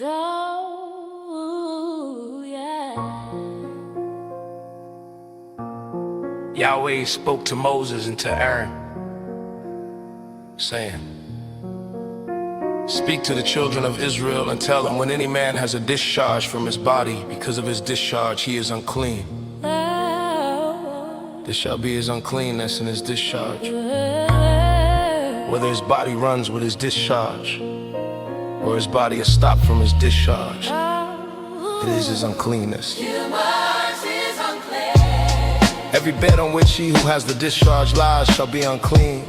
Oh, yeah. Yahweh spoke to Moses and to Aaron, saying, "Speak to the children of Israel and tell them, when any man has a discharge from his body, because of his discharge he is unclean. This shall be his uncleanness and his discharge. Whether his body runs with his discharge, or his body is stopped from his discharge, it is his uncleanness. Every bed on which he who has the discharge lies shall be unclean,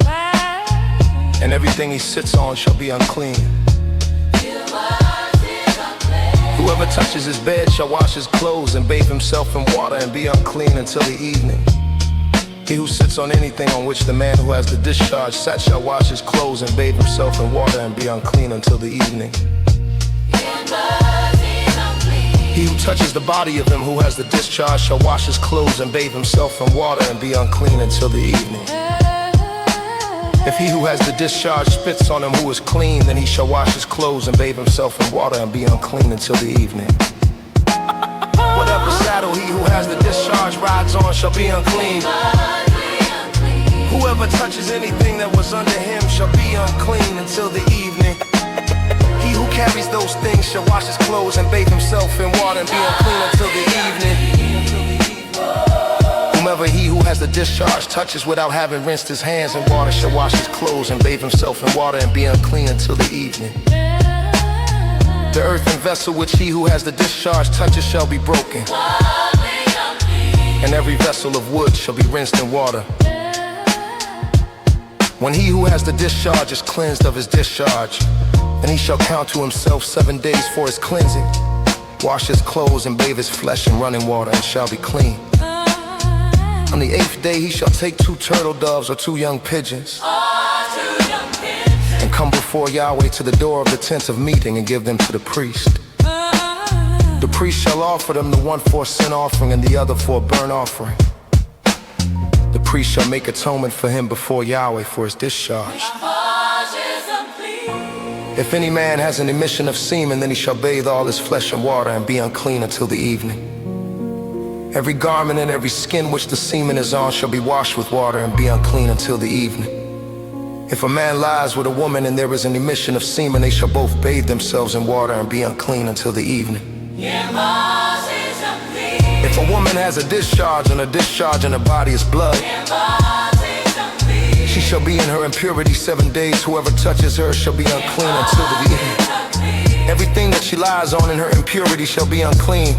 and everything he sits on shall be unclean. Whoever touches his bed shall wash his clothes and bathe himself in water and be unclean until the evening. He who sits on anything on which the man who has the discharge sat shall wash his clothes and bathe himself in water and be unclean until the evening. He who touches the body of him who has the discharge shall wash his clothes and bathe himself in water and be unclean until the evening. If he who has the discharge spits on him who is clean, then he shall wash his clothes and bathe himself in water and be unclean until the evening. Whatever saddle he who has the discharge rides on shall be unclean. Whoever touches anything that was under him shall be unclean until the evening. He who carries those things shall wash his clothes and bathe himself in water and be unclean until the evening. Whomever he who has the discharge touches without having rinsed his hands in water shall wash his clothes and bathe himself in water and be unclean until the evening. The earthen vessel which he who has the discharge touches shall be broken, and every vessel of wood shall be rinsed in water. When he who has the discharge is cleansed of his discharge, then he shall count to himself 7 days for his cleansing, wash his clothes and bathe his flesh in running water, and shall be clean. On the 8th day he shall take 2 turtle doves or 2 young pigeons, and come before Yahweh to the door of the tent of meeting and give them to the priest. The priest shall offer them, the one for a sin offering and the other for a burnt offering. The priest shall make atonement for him before Yahweh for his discharge. If any man has an emission of semen, then he shall bathe all his flesh in water and be unclean until the evening. Every garment and every skin which the semen is on shall be washed with water and be unclean until the evening. If a man lies with a woman and there is an emission of semen, they shall both bathe themselves in water and be unclean until the evening. If a woman has a discharge and her body is blood, she shall be in her impurity 7 days. Whoever touches her shall be unclean until the evening. Everything that she lies on in her impurity shall be unclean.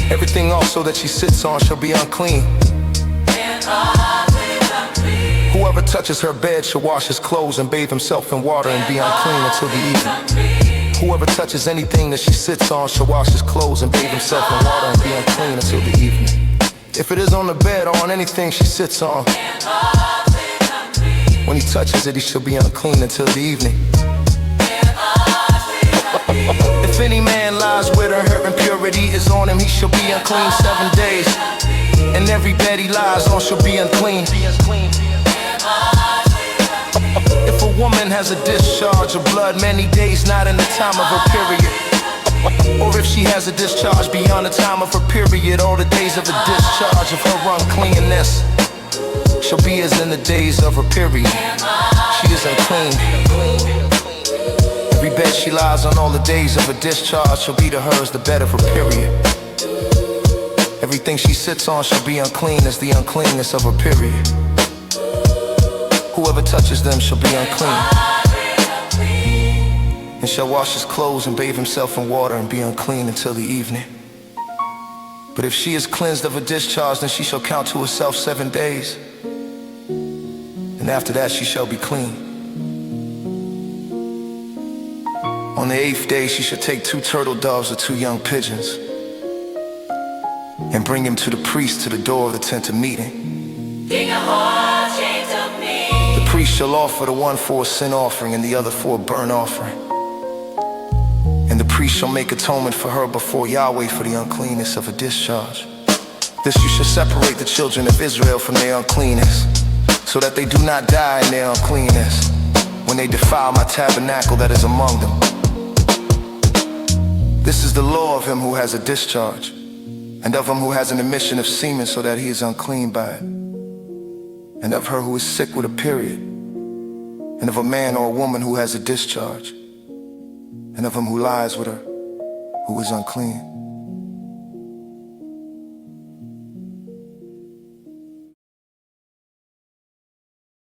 Everything also that she sits on shall be unclean. Whoever touches her bed shall wash his clothes and bathe himself in water and be unclean until the evening. Whoever touches anything that she sits on shall wash his clothes and bathe himself in water and be unclean until the evening. If it is on the bed or on anything she sits on, when he touches it, he shall be unclean until the evening. If any man lies with her, her impurity is on him, he shall be unclean 7 days. And every bed he lies on shall be unclean. If a woman has a discharge of blood many days not in the time of her period, or if she has a discharge beyond the time of her period, all the days of the discharge of her uncleanness shall be as in the days of her period. She is unclean. Every bed she lies on all the days of her discharge shall be to her as the bed of her period. Everything she sits on shall be unclean as the uncleanness of her period. Whoever touches them shall be unclean, and shall wash his clothes and bathe himself in water and be unclean until the evening. But if she is cleansed of a discharge, then she shall count to herself 7 days, and after that she shall be clean. On the 8th day she shall take 2 turtle doves or 2 young pigeons, and bring him to the priest to the door of the tent of meeting. The priest shall offer the one for a sin offering and the other for a burnt offering. And the priest shall make atonement for her before Yahweh for the uncleanness of a discharge. This you shall separate the children of Israel from their uncleanness, so that they do not die in their uncleanness when they defile my tabernacle that is among them. is the law of him who has a discharge, and of him who has an emission of semen so that he is unclean by it, and of her who is sick with a period, and of a man or a woman who has a discharge, and of him who lies with her, who is unclean.